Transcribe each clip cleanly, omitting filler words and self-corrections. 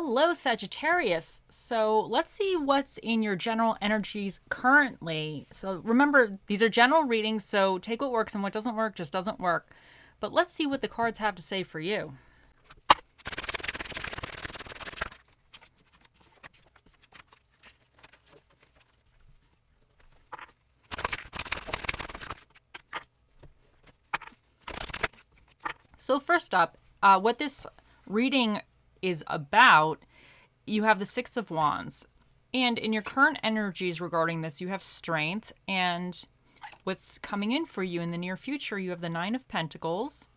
Hello, Sagittarius. So let's see what's in your general energies currently. So remember, these are general readings, so take what works and what doesn't work just doesn't work. But let's see what the cards have to say for you. So first up, what this reading is about, you have the Six of Wands. And in your current energies regarding this, you have strength. And what's coming in for you in the near future, you have the Nine of Pentacles.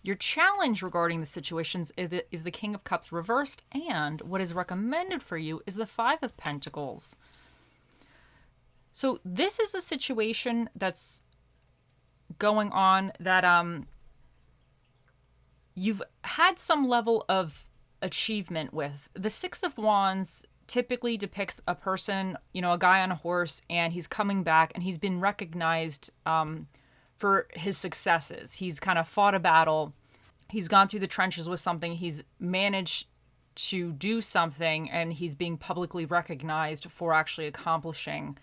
Your challenge regarding the situations is the King of Cups reversed. And what is recommended for you is the Five of Pentacles. So this is a situation that's going on that you've had some level of achievement with. The Six of Wands typically depicts a person, a guy on a horse, and he's coming back and he's been recognized for his successes. He's kind of fought a battle. He's gone through the trenches with something. He's managed to do something, and he's being publicly recognized for actually accomplishing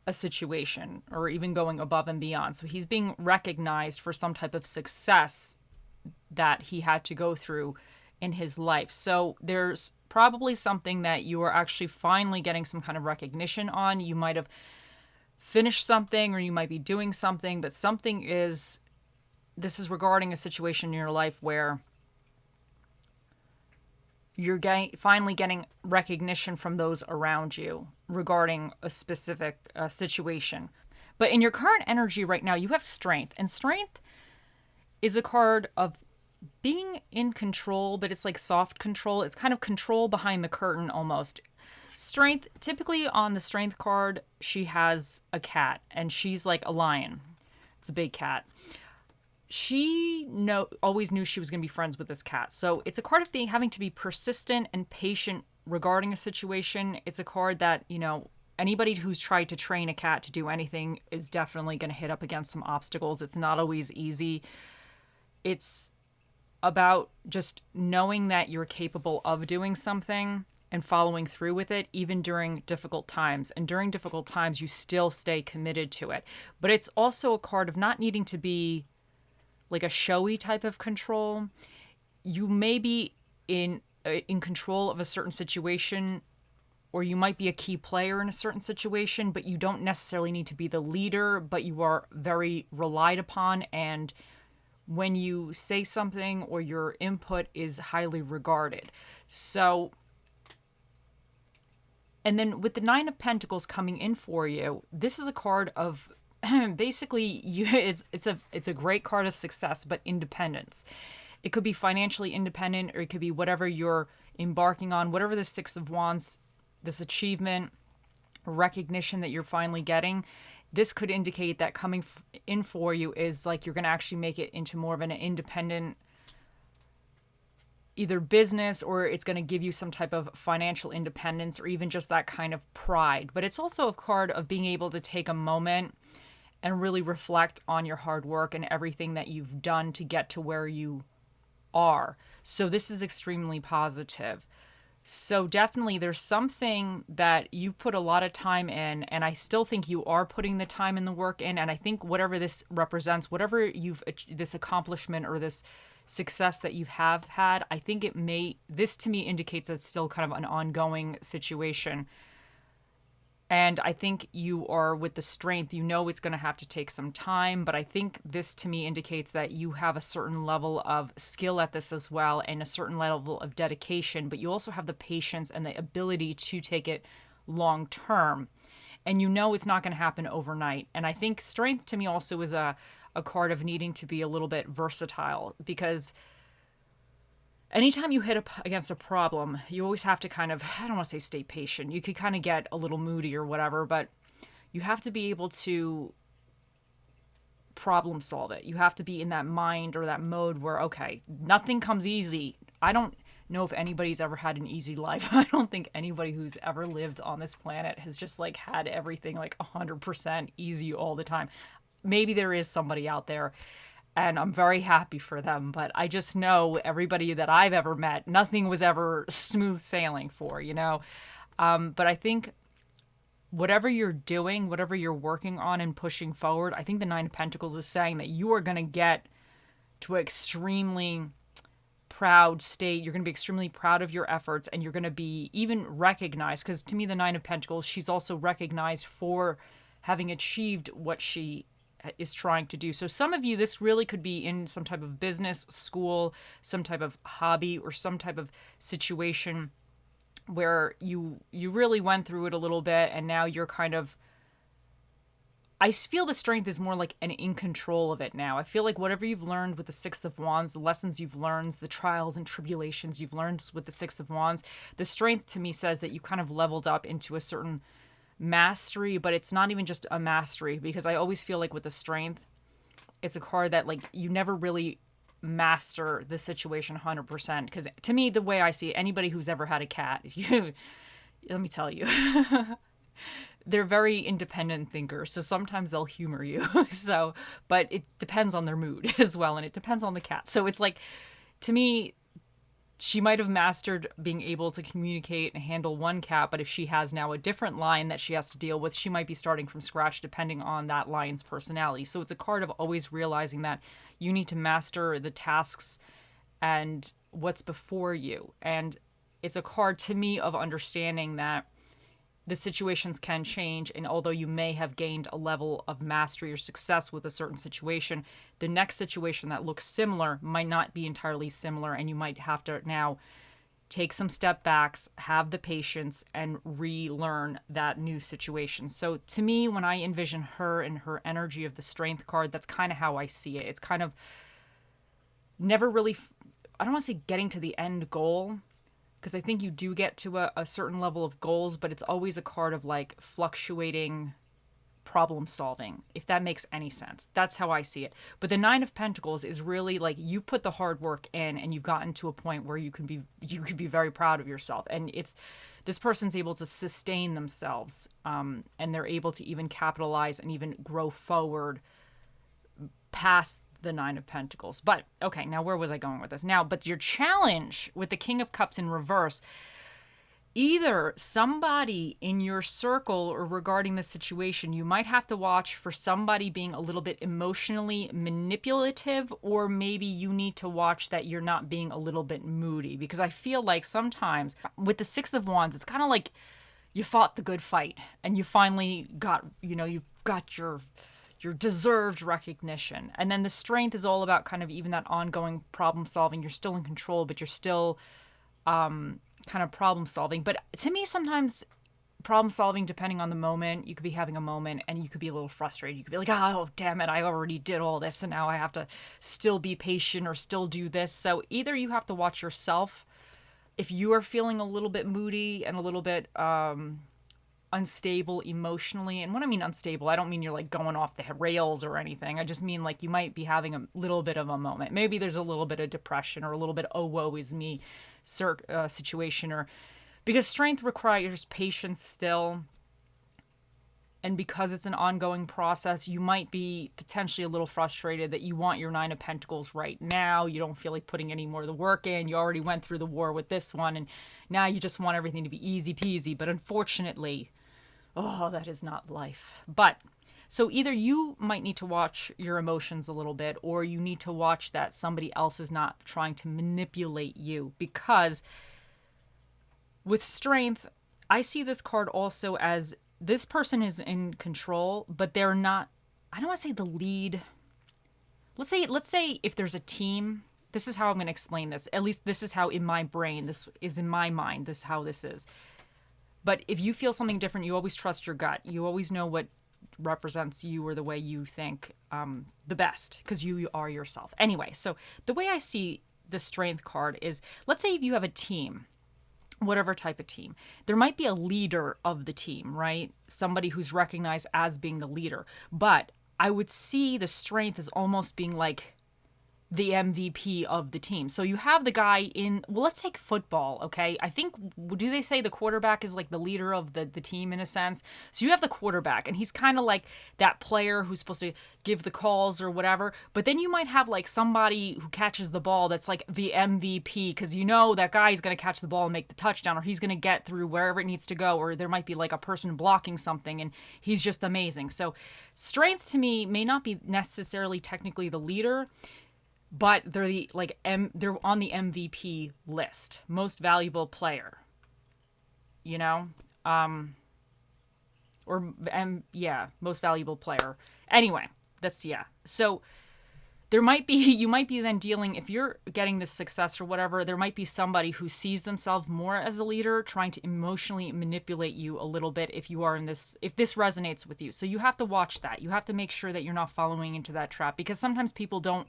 a situation or even going above and beyond. So he's being recognized for some type of success that he had to go through in his life. So there's probably something that you are actually finally getting some kind of recognition on. You might have finished something or you might be doing something, but this is regarding a situation in your life where you're finally getting recognition from those around you regarding a specific situation. But in your current energy right now, you have strength, and strength is a card of being in control, but it's like soft control. It's kind of control behind the curtain almost. Strength, typically on the strength card, she has a cat, and she's like a lion. It's a big cat. She always knew she was going to be friends with this cat. So it's a card of having to be persistent and patient regarding a situation. It's a card that, anybody who's tried to train a cat to do anything is definitely going to hit up against some obstacles. It's not always easy. It's about just knowing that you're capable of doing something and following through with it, even during difficult times. And during difficult times, you still stay committed to it. But it's also a card of not needing to be like a showy type of control. You may be in control of a certain situation, or you might be a key player in a certain situation, but you don't necessarily need to be the leader, but you are very relied upon, and when you say something or your input is highly regarded. So, and then with the Nine of Pentacles coming in for you, this is a card of basically it's a great card of success, but independence. It could be financially independent, or it could be whatever you're embarking on, whatever the Six of Wands, this achievement, recognition that you're finally getting. This could indicate that coming in for you is like you're going to actually make it into more of an independent either business, or it's going to give you some type of financial independence, or even just that kind of pride. But it's also a card of being able to take a moment and really reflect on your hard work and everything that you've done to get to where you are. So this is extremely positive. So definitely there's something that you put a lot of time in, and I still think you are putting the time and the work in. And I think whatever this represents, whatever this accomplishment or this success that you have had, I think this to me indicates that it's still kind of an ongoing situation. And I think you are with the strength, it's going to have to take some time, but I think this to me indicates that you have a certain level of skill at this as well, and a certain level of dedication, but you also have the patience and the ability to take it long term. And it's not going to happen overnight. And I think strength to me also is a card of needing to be a little bit versatile, because anytime you hit up against a problem, you always have to kind of, I don't want to say stay patient. You could kind of get a little moody or whatever, but you have to be able to problem solve it. You have to be in that mind or that mode where, okay, nothing comes easy. I don't know if anybody's ever had an easy life. I don't think anybody who's ever lived on this planet has just like had everything like 100% easy all the time. Maybe there is somebody out there. And I'm very happy for them. But I just know everybody that I've ever met, nothing was ever smooth sailing for, you know? But I think whatever you're doing, whatever you're working on and pushing forward, I think the Nine of Pentacles is saying that you are going to get to an extremely proud state. You're going to be extremely proud of your efforts, and you're going to be even recognized, because to me, the Nine of Pentacles, she's also recognized for having achieved what she is trying to do. So some of you, this really could be in some type of business, school, some type of hobby, or some type of situation where you really went through it a little bit, and now you're kind of, I feel the strength is more like an in control of it now. I feel like whatever you've learned with the Six of Wands, the lessons you've learned, the trials and tribulations you've learned with the Six of Wands, the strength to me says that you kind of leveled up into a certain mastery, but it's not even just a mastery, because I always feel like with the strength, it's a card that like you never really master the situation 100%. Because to me, the way I see it, anybody who's ever had a cat, let me tell you, they're very independent thinkers. So sometimes they'll humor you. So, but it depends on their mood as well. And it depends on the cat. So it's like, to me, she might have mastered being able to communicate and handle one cat, but if she has now a different lion that she has to deal with, she might be starting from scratch depending on that lion's personality. So it's a card of always realizing that you need to master the tasks and what's before you. And it's a card to me of understanding that the situations can change, and although you may have gained a level of mastery or success with a certain situation, the next situation that looks similar might not be entirely similar, and you might have to now take some step backs, have the patience, and relearn that new situation. So to me, when I envision her and her energy of the Strength card, that's kind of how I see it. It's kind of never really, I don't want to say getting to the end goal, because I think you do get to a certain level of goals, but it's always a card of like fluctuating problem solving, if that makes any sense. That's how I see it. But the Nine of Pentacles is really like you put the hard work in, and you've gotten to a point where you could be very proud of yourself. And it's this person's able to sustain themselves, and they're able to even capitalize and even grow forward past the Nine of Pentacles. But okay, now where was I going with this? Now, but your challenge with the King of Cups in reverse, either somebody in your circle or regarding the situation, you might have to watch for somebody being a little bit emotionally manipulative, or maybe you need to watch that you're not being a little bit moody, because I feel like sometimes with the Six of Wands, it's kind of like you fought the good fight and you finally got, you've got your deserved recognition. And then the Strength is all about kind of even that ongoing problem solving. You're still in control, but you're still kind of problem solving. But to me, sometimes problem solving, depending on the moment, you could be having a moment and you could be a little frustrated. You could be like, oh, damn it, I already did all this and now I have to still be patient or still do this. So either you have to watch yourself if you are feeling a little bit moody and a little bit unstable emotionally. And when I mean unstable, I don't mean you're like going off the rails or anything. I just mean like you might be having a little bit of a moment. Maybe there's a little bit of depression or a little bit oh woe is me situation, or because Strength requires patience still, and because it's an ongoing process, you might be potentially a little frustrated that you want your Nine of Pentacles right now. You don't feel like putting any more of the work in. You already went through the war with this one, and now you just want everything to be easy peasy. But unfortunately, oh, that is not life. But so either you might need to watch your emotions a little bit, or you need to watch that somebody else is not trying to manipulate you. Because with Strength, I see this card also as this person is in control, but they're not, I don't want to say the lead. Let's say if there's a team, this is how I'm going to explain this. At least this is how in my brain, this is in my mind, this is how this is. But if you feel something different, you always trust your gut. You always know what represents you or the way you think the best, because you are yourself. Anyway, so the way I see the Strength card is, let's say if you have a team, whatever type of team, there might be a leader of the team, right? Somebody who's recognized as being the leader. But I would see the Strength as almost being like the MVP of the team. So you have the guy in, well, let's take football, okay? I think, do they say the quarterback is like the leader of the team in a sense? So you have the quarterback, and he's kind of like that player who's supposed to give the calls or whatever. But then you might have like somebody who catches the ball that's like the MVP, because you know that guy is going to catch the ball and make the touchdown, or he's going to get through wherever it needs to go, or there might be like a person blocking something, and he's just amazing. So strength to me may not be necessarily technically the leader, but they're they're on the MVP list, most valuable player, you know, most valuable player. Anyway, that's So there might be, you might be then dealing, if you're getting this success or whatever, there might be somebody who sees themselves more as a leader, trying to emotionally manipulate you a little bit if you are in this, if this resonates with you. So you have to watch that. You have to make sure that you're not following into that trap, because sometimes people don't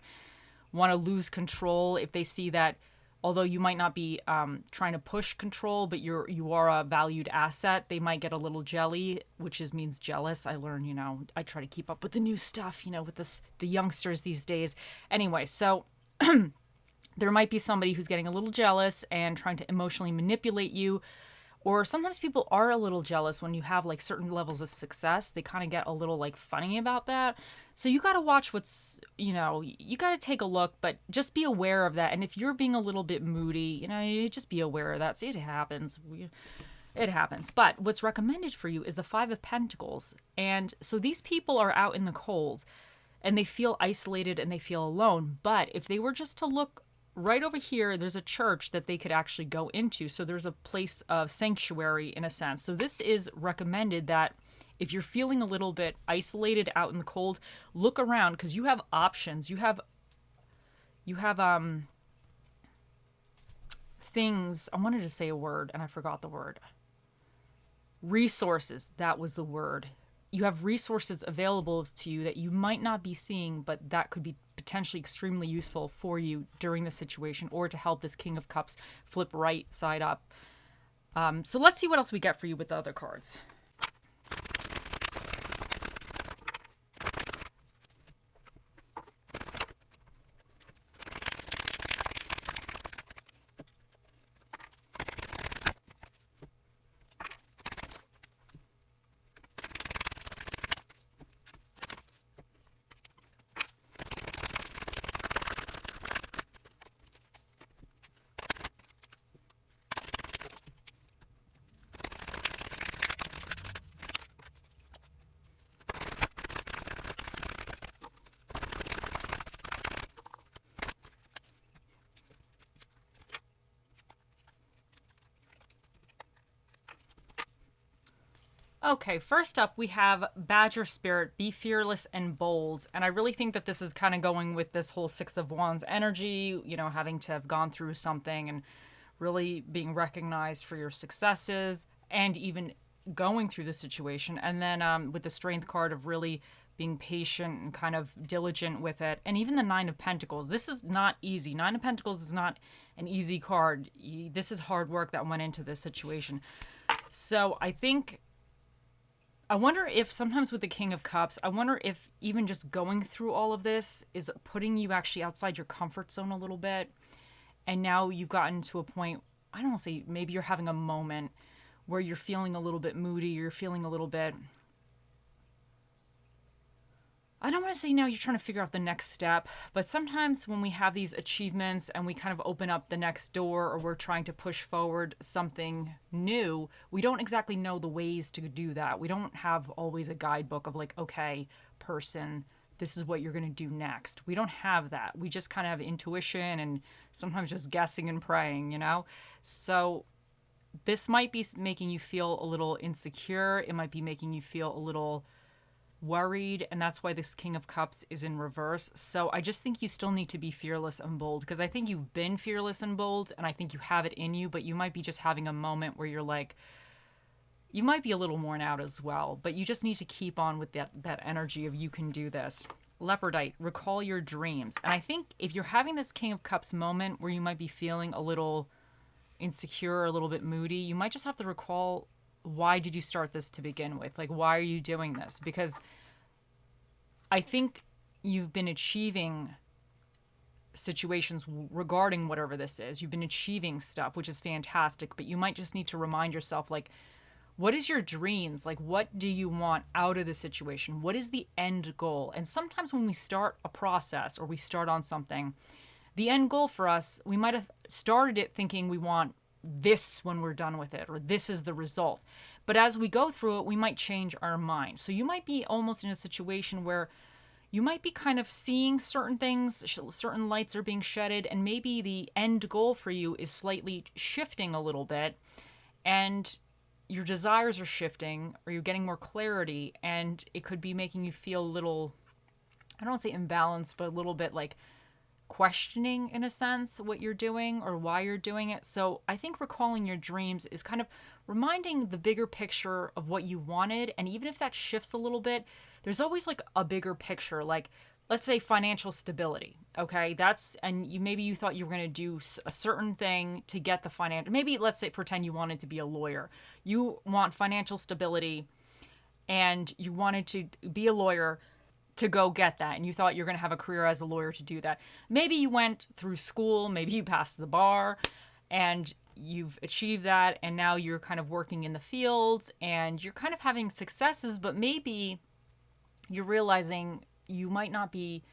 want to lose control if they see that, although you might not be trying to push control, but you are a valued asset, they might get a little jelly, which means jealous. I learn, I try to keep up with the new stuff, with the youngsters these days. Anyway, so there might be somebody who's getting a little jealous and trying to emotionally manipulate you. Or sometimes people are a little jealous when you have like certain levels of success. They kind of get a little like funny about that. So you got to watch what's, you got to take a look, but just be aware of that. And if you're being a little bit moody, you just be aware of that. See, it happens. It happens. But what's recommended for you is the Five of Pentacles. And so these people are out in the cold and they feel isolated and they feel alone. But if they were just to look right over here, there's a church that they could actually go into. So there's a place of sanctuary in a sense. So this is recommended that if you're feeling a little bit isolated out in the cold, look around, because you have options. You have things. I wanted to say a word and I forgot the word. Resources. That was the word. You have resources available to you that you might not be seeing, but that could be potentially extremely useful for you during the situation, or to help this King of Cups flip right side up. So let's see what else we get for you with the other cards. Okay, first up we have Badger Spirit, be fearless and bold. And I really think that this is kind of going with this whole Six of Wands energy, having to have gone through something and really being recognized for your successes and even going through the situation. And then with the Strength card of really being patient and kind of diligent with it. And even the Nine of Pentacles. This is not easy. Nine of Pentacles is not an easy card. This is hard work that went into this situation. So I wonder if sometimes with the King of Cups, I wonder if even just going through all of this is putting you actually outside your comfort zone a little bit. And now you've gotten to a point, I don't want to say, maybe you're having a moment where you're feeling a little bit moody, you're feeling a little bit, I don't want to say now you're trying to figure out the next step, but sometimes when we have these achievements and we kind of open up the next door, or we're trying to push forward something new, we don't exactly know the ways to do that. We don't have always a guidebook of like, okay, person, this is what you're going to do next. We don't have that. We just kind of have intuition and sometimes just guessing and praying, So this might be making you feel a little insecure. It might be making you feel a little worried, and that's why this King of Cups is in reverse. So I just think you still need to be fearless and bold, because I think you've been fearless and bold, and I think you have it in you, but you might be just having a moment where you're like, you might be a little worn out as well, but you just need to keep on with that energy of you can do this. Leopardite, recall your dreams. And I think if you're having this King of Cups moment where you might be feeling a little insecure or a little bit moody, you might just have to recall, why did you start this to begin with? Like, why are you doing this? Because I think you've been achieving situations regarding whatever this is. You've been achieving stuff, which is fantastic, but you might just need to remind yourself, like, what is your dreams? Like, what do you want out of the situation? What is the end goal? And sometimes when we start a process or we start on something, the end goal for us, we might have started it thinking we want this when we're done with it, or this is the result. But as we go through it, we might change our mind. So you might be almost in a situation where you might be kind of seeing certain things, certain lights are being shedded, and maybe the end goal for you is slightly shifting a little bit, and your desires are shifting, or you're getting more clarity, and it could be making you feel a little, I don't want to say imbalanced, but a little bit like questioning, in a sense, what you're doing or why you're doing it. So I think recalling your dreams is kind of reminding the bigger picture of what you wanted. And even if that shifts a little bit, there's always like a bigger picture, like let's say financial stability. Okay. And maybe you thought you were going to do a certain thing to get the financial, maybe let's say pretend you wanted to be a lawyer. You want financial stability and you wanted to be a lawyer to go get that, and you thought you're going to have a career as a lawyer to do that. Maybe you went through school, maybe you passed the bar, and you've achieved that, and now you're kind of working in the fields, and you're kind of having successes, but maybe you're realizing you might not be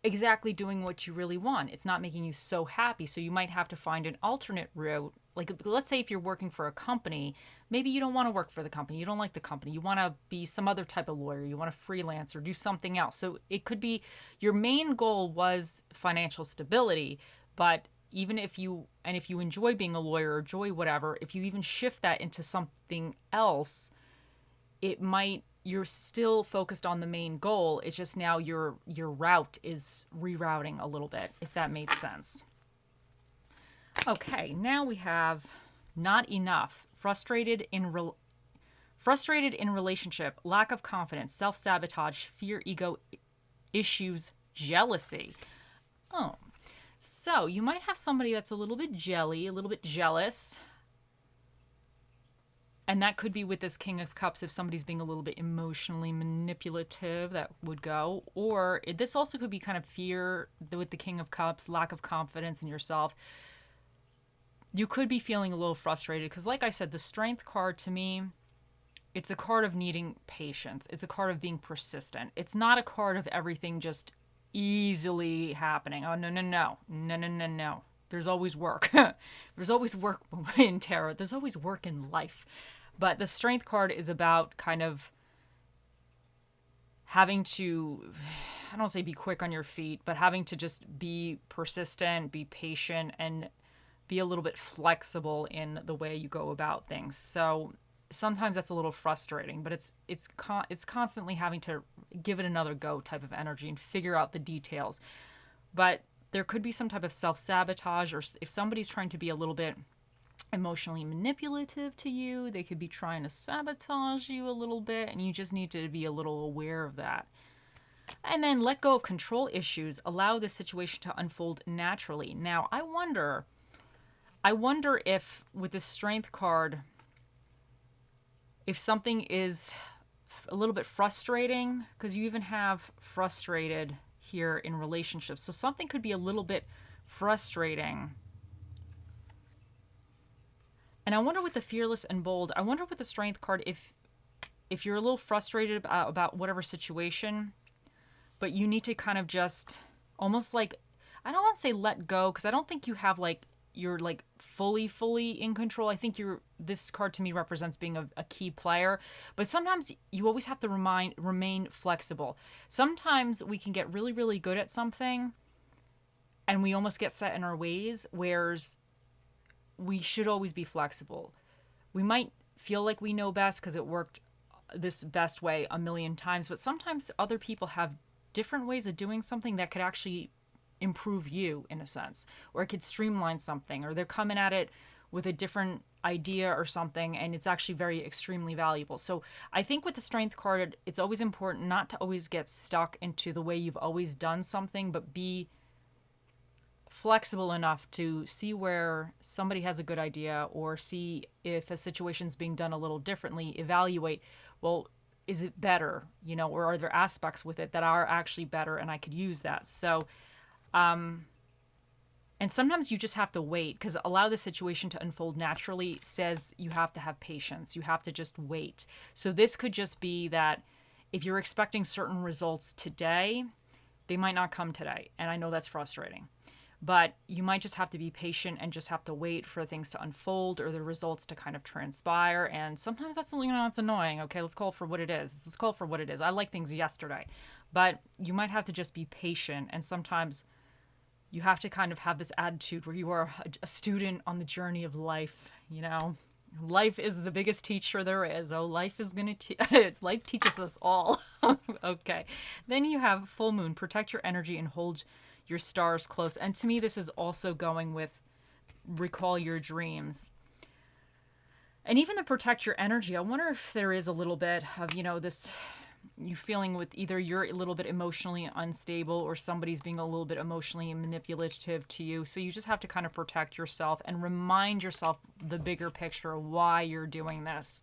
exactly doing what you really want. It's not making you so happy, so you might have to find an alternate route. Like, let's say if you're working for a company, maybe you don't want to work for the company. You don't like the company. You want to be some other type of lawyer. You want to freelance or do something else. So it could be your main goal was financial stability, but even if you enjoy being a lawyer or enjoy whatever, if you even shift that into something else, you're still focused on the main goal. It's just now your route is rerouting a little bit, if that made sense. Okay, now we have not enough, frustrated in relationship, lack of confidence, self-sabotage, fear, ego issues, jealousy. Oh, so you might have somebody that's a little bit jelly, a little bit jealous. And that could be with this King of Cups. If somebody's being a little bit emotionally manipulative, that would go. Or this also could be kind of fear with the King of Cups, lack of confidence in yourself. You could be feeling a little frustrated because, like I said, the Strength card to me, it's a card of needing patience. It's a card of being persistent. It's not a card of everything just easily happening. Oh, no. There's always work. There's always work in tarot. There's always work in life. But the Strength card is about kind of having to, I don't say be quick on your feet, but having to just be persistent, be patient, and be a little bit flexible in the way you go about things. So sometimes that's a little frustrating, but it's constantly having to give it another go type of energy and figure out the details. But there could be some type of self-sabotage, or if somebody's trying to be a little bit emotionally manipulative to you, they could be trying to sabotage you a little bit, and you just need to be a little aware of that. And then let go of control issues. Allow the situation to unfold naturally. Now, I wonder if with the Strength card, if something is a little bit frustrating, because you even have frustrated here in relationships. So something could be a little bit frustrating. And I wonder with the Fearless and Bold, I wonder with the Strength card if you're a little frustrated about whatever situation, but you need to kind of just almost like, I don't want to say let go, because I don't think you have you're fully in control. I think this card to me represents being a key player, but sometimes you always have to remain flexible. Sometimes we can get really, really good at something and we almost get set in our ways, whereas we should always be flexible. We might feel like we know best because it worked this best way a million times, but sometimes other people have different ways of doing something that could actually improve you in a sense, or it could streamline something, or they're coming at it with a different idea or something, and it's actually very extremely valuable. So I think with the Strength card, it's always important not to always get stuck into the way you've always done something, but be flexible enough to see where somebody has a good idea, or see if a situation's being done a little differently, evaluate, well, is it better, or are there aspects with it that are actually better and I could use that? So And sometimes you just have to wait, because allow the situation to unfold naturally says you have to have patience. You have to just wait. So this could just be that if you're expecting certain results today, they might not come today. And I know that's frustrating. But you might just have to be patient and just have to wait for things to unfold or the results to kind of transpire. And sometimes that's, it's annoying. Okay, let's call it for what it is. Let's call it for what it is. I like things yesterday. But you might have to just be patient. And sometimes you have to kind of have this attitude where you are a student on the journey of life. Life is the biggest teacher there is. Oh, life is going to life teaches us all. Okay. Then you have full moon. Protect your energy and hold your stars close. And to me, this is also going with recall your dreams. And even the protect your energy, I wonder if there is a little bit of, this, you feeling with either you're a little bit emotionally unstable or somebody's being a little bit emotionally manipulative to you. So you just have to kind of protect yourself and remind yourself the bigger picture of why you're doing this,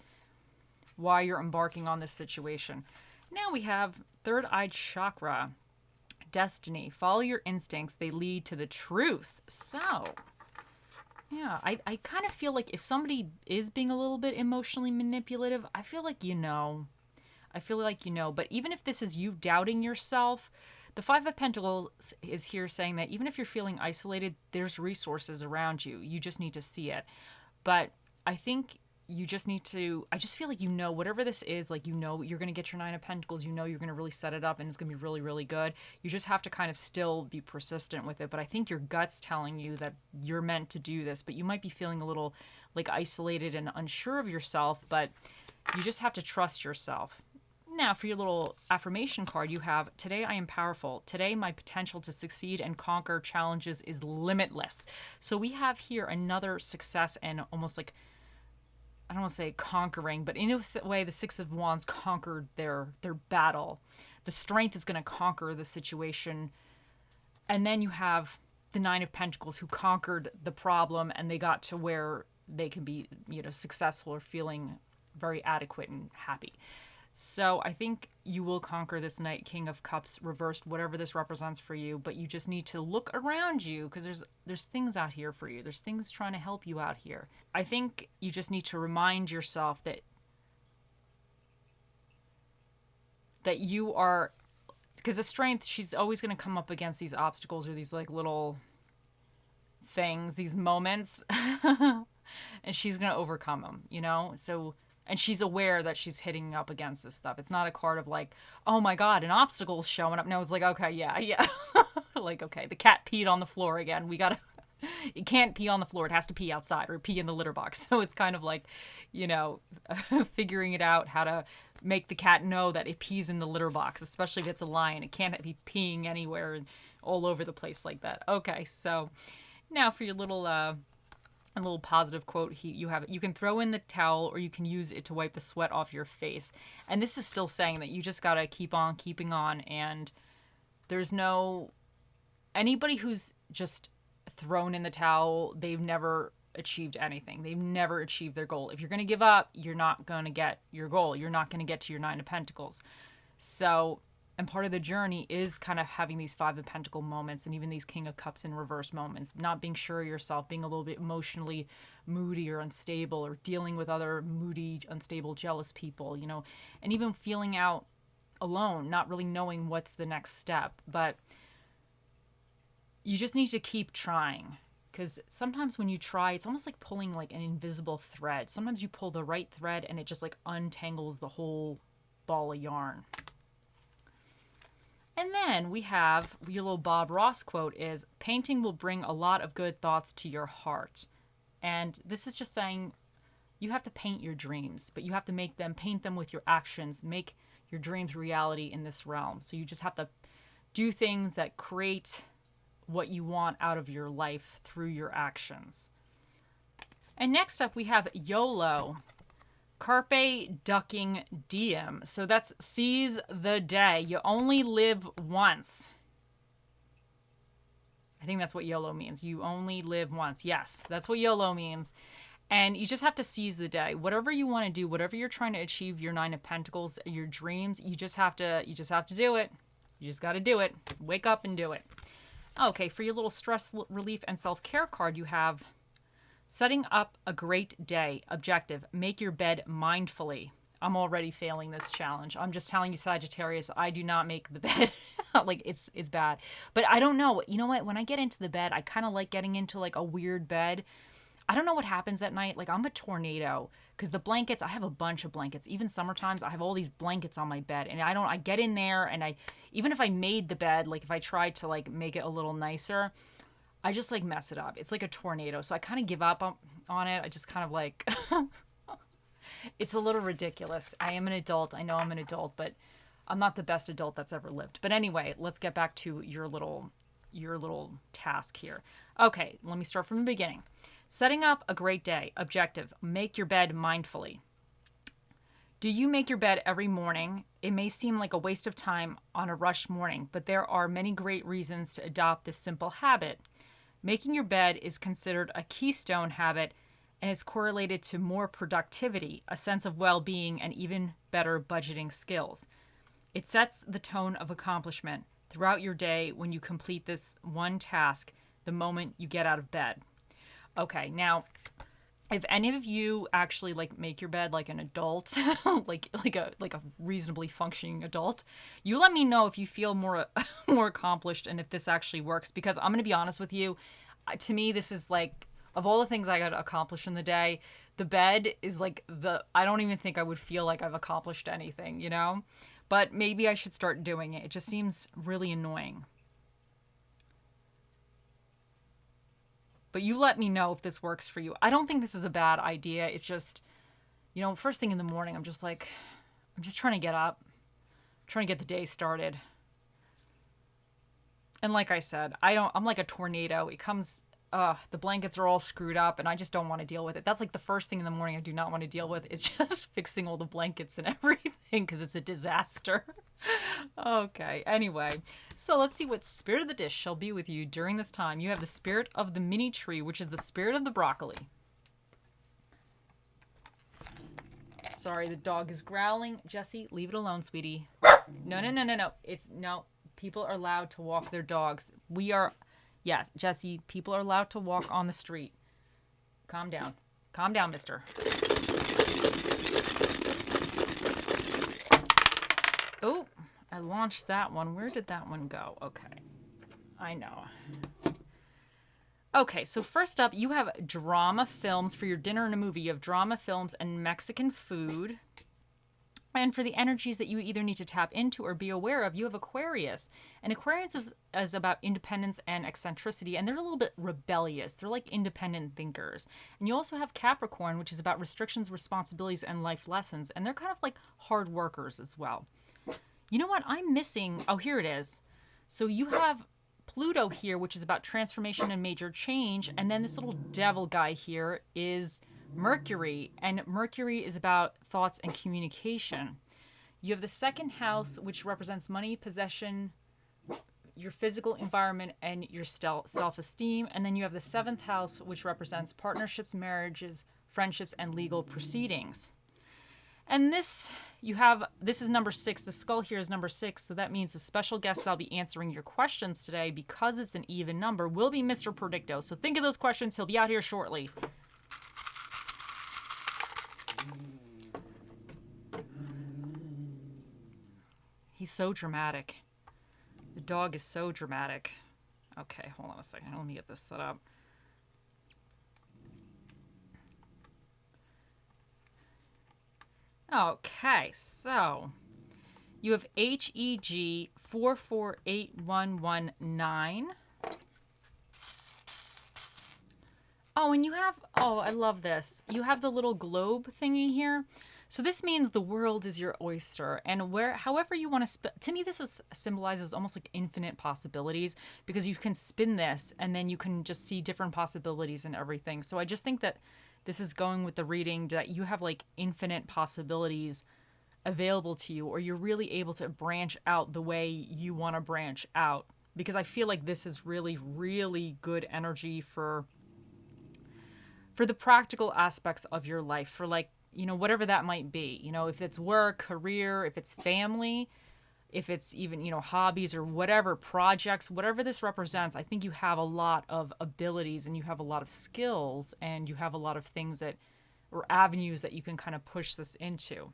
why you're embarking on this situation. Now we have third eye chakra. Destiny. Follow your instincts. They lead to the truth. So, yeah, I kind of feel like if somebody is being a little bit emotionally manipulative, I feel like I feel like But even if this is you doubting yourself, the Five of Pentacles is here saying that even if you're feeling isolated, there's resources around you. You just need to see it. But I think you just need to, I just feel like whatever this is, like you're going to get your Nine of Pentacles, you're going to really set it up and it's going to be really, really good. You just have to kind of still be persistent with it. But I think your gut's telling you that you're meant to do this, but you might be feeling a little like isolated and unsure of yourself, but you just have to trust yourself. Now, for your little affirmation card, you have, today I am powerful. Today my potential to succeed and conquer challenges is limitless. So we have here another success and almost like, I don't want to say conquering, but in a way, the Six of Wands conquered their battle. The strength is going to conquer the situation. And then you have the Nine of Pentacles who conquered the problem and they got to where they can be, successful or feeling very adequate and happy. So I think you will conquer this Knight, King of Cups reversed, whatever this represents for you. But you just need to look around you because there's things out here for you. There's things trying to help you out here. I think you just need to remind yourself that you are, because the strength, she's always going to come up against these obstacles or these like little things, these moments, and she's going to overcome them, So. And she's aware that she's hitting up against this stuff. It's not a card of like, oh my God, an obstacle's showing up. No, it's like, okay, yeah. Like, okay, the cat peed on the floor again. It can't pee on the floor. It has to pee outside or pee in the litter box. So it's kind of like, figuring it out how to make the cat know that it pees in the litter box, especially if it's a lion. It can't be peeing anywhere all over the place like that. Okay, so now for your little... a little positive quote, you have it. You can throw in the towel or you can use it to wipe the sweat off your face. And this is still saying that you just got to keep on keeping on. And there's anybody who's just thrown in the towel, they've never achieved anything. They've never achieved their goal. If you're going to give up, you're not going to get your goal. You're not going to get to your Nine of Pentacles. So, and part of the journey is kind of having these Five of Pentacle moments and even these King of Cups in reverse moments, not being sure of yourself, being a little bit emotionally moody or unstable or dealing with other moody, unstable, jealous people, and even feeling out alone, not really knowing what's the next step. But you just need to keep trying because sometimes when you try, it's almost like pulling like an invisible thread. Sometimes you pull the right thread and it just like untangles the whole ball of yarn. And then we have your little Bob Ross quote is, painting will bring a lot of good thoughts to your heart. And this is just saying you have to paint your dreams, but you have to paint them with your actions, make your dreams reality in this realm. So you just have to do things that create what you want out of your life through your actions. And next up we have YOLO. Carpe ducking diem. So that's seize the day. You only live once. I think that's what YOLO means. You only live once. Yes, that's what YOLO means. And you just have to seize the day. Whatever you want to do, whatever you're trying to achieve, your Nine of Pentacles, your dreams, you just have to do it. You just got to do it. Wake up and do it. Okay, for your little stress relief and self-care card, you have setting up a great day. Objective, make your bed mindfully. I'm already failing this challenge. I'm just telling you, Sagittarius, I do not make the bed. Like, it's bad. But I don't know. You know what? When I get into the bed, I kind of like getting into like a weird bed. I don't know what happens at night. Like, I'm a tornado because the blankets, I have a bunch of blankets. Even summer times, I have all these blankets on my bed. And I get in there and even if I made the bed, like if I tried to like make it a little nicer, I just like mess it up. It's like a tornado. So I kind of give up on it. I just kind of like, it's a little ridiculous. I am an adult. I know I'm an adult, but I'm not the best adult that's ever lived. But anyway, let's get back to your little task here. Okay, let me start from the beginning. Setting up a great day. Objective, make your bed mindfully. Do you make your bed every morning? It may seem like a waste of time on a rushed morning, but there are many great reasons to adopt this simple habit. Making your bed is considered a keystone habit and is correlated to more productivity, a sense of well-being, and even better budgeting skills. It sets the tone of accomplishment throughout your day when you complete this one task the moment you get out of bed. Okay, now, if any of you actually like make your bed like an adult, like a reasonably functioning adult, you let me know if you feel more more accomplished and if this actually works. Because I'm gonna be honest with you, to me this is like, of all the things I got to accomplish in the day, the bed is like I don't even think I would feel like I've accomplished anything, you know? But maybe I should start doing it. It just seems really annoying. But you let me know if this works for you. I don't think this is a bad idea. It's just, first thing in the morning, I'm just trying to get up, trying to get the day started. And like I said, I'm like a tornado. It comes, the blankets are all screwed up and I just don't want to deal with it. That's like the first thing in the morning I do not want to deal with is just fixing all the blankets and everything because it's a disaster. Okay, anyway, so let's see what spirit of the dish shall be with you during this time. You have the spirit of the mini tree, which is the spirit of the broccoli. Sorry, the dog is growling. Jesse, leave it alone, sweetie. No. No. People are allowed to walk their dogs. Yes, Jesse, people are allowed to walk on the street. Calm down. Calm down, mister. Oh, I launched that one. Where did that one go? Okay. I know. Okay, so first up, you have drama films for your dinner and a movie. You have drama films and Mexican food. And for the energies that you either need to tap into or be aware of, you have Aquarius. And Aquarius is about independence and eccentricity, and they're a little bit rebellious. They're like independent thinkers. And you also have Capricorn, which is about restrictions, responsibilities, and life lessons. And they're kind of like hard workers as well. You know what? I'm missing... Oh, here it is. So you have Pluto here, which is about transformation and major change. And then this little devil guy here is Mercury, and Mercury is about thoughts and communication. You have the second house, which represents money, possession, your physical environment, and your self-esteem. And then you have the seventh house, which represents partnerships, marriages, friendships, and legal proceedings. And this is number 6. The skull here is number 6, so that means the special guest that'll be answering your questions today, because it's an even number, will be Mr. Predicto. So think of those questions. He'll be out here shortly. He's so dramatic. The dog is so dramatic. Okay, hold on a second. Let me get this set up. Okay, so you have HEG 448119. Oh, and you have, I love this. You have the little globe thingy here. So this means the world is your oyster, and however you want to to me, this symbolizes almost like infinite possibilities, because you can spin this and then you can just see different possibilities and everything. So I just think that this is going with the reading that you have like infinite possibilities available to you, or you're really able to branch out the way you want to branch out, because I feel like this is really, really good energy for the practical aspects of your life, for like, whatever that might be, if it's work, career, if it's family, if it's even, hobbies or whatever, projects, whatever this represents, I think you have a lot of abilities and you have a lot of skills and you have a lot of things that, or avenues that you can kind of push this into.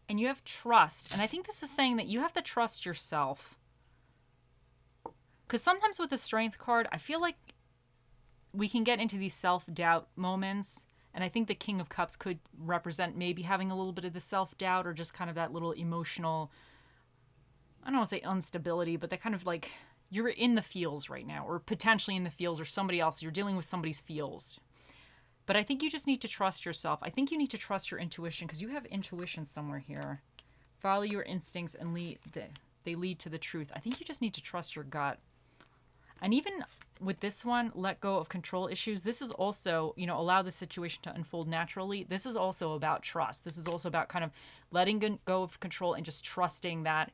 And you have trust. And I think this is saying that you have to trust yourself. Because sometimes with the Strength card, I feel like we can get into these self-doubt moments. And I think the King of Cups could represent maybe having a little bit of the self-doubt or just kind of that little emotional, I don't want to say instability, but that kind of like you're in the feels right now, or potentially in the feels, or somebody else. You're dealing with somebody's feels. But I think you just need to trust yourself. I think you need to trust your intuition because you have intuition somewhere here. Follow your instincts and they lead to the truth. I think you just need to trust your gut. And even with this one, let go of control issues. This is also, allow the situation to unfold naturally. This is also about trust. This is also about kind of letting go of control and just trusting that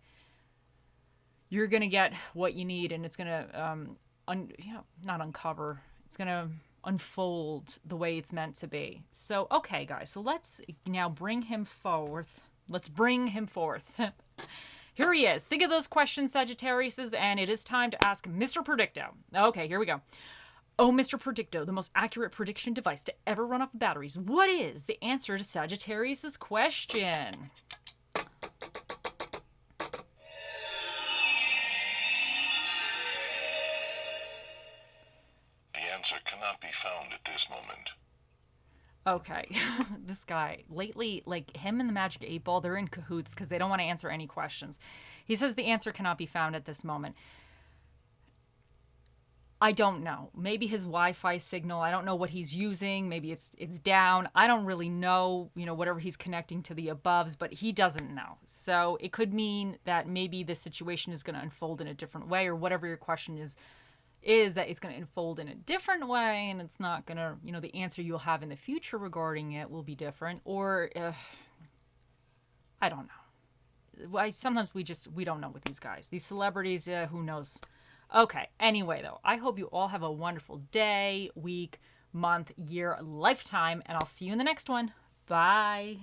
you're going to get what you need and it's going to, not uncover. It's going to unfold the way it's meant to be. So, okay, guys. So let's now bring him forth. Let's bring him forth. Here he is. Think of those questions, Sagittarius, and it is time to ask Mr. Predicto. Okay, here we go. Oh, Mr. Predicto, the most accurate prediction device to ever run off batteries. What is the answer to Sagittarius's question? The answer cannot be found at this moment. Okay, this guy, lately, like him and the Magic 8 Ball, they're in cahoots because they don't want to answer any questions. He says the answer cannot be found at this moment. I don't know. Maybe his Wi-Fi signal, I don't know what he's using. Maybe it's down. I don't really know, whatever he's connecting to the aboves, but he doesn't know. So it could mean that maybe the situation is going to unfold in a different way, or whatever your question is that it's going to unfold in a different way, and it's not going to, the answer you'll have in the future regarding it will be different, or I don't know. Sometimes we don't know with these guys. These celebrities, who knows? Okay, anyway, though, I hope you all have a wonderful day, week, month, year, lifetime, and I'll see you in the next one. Bye.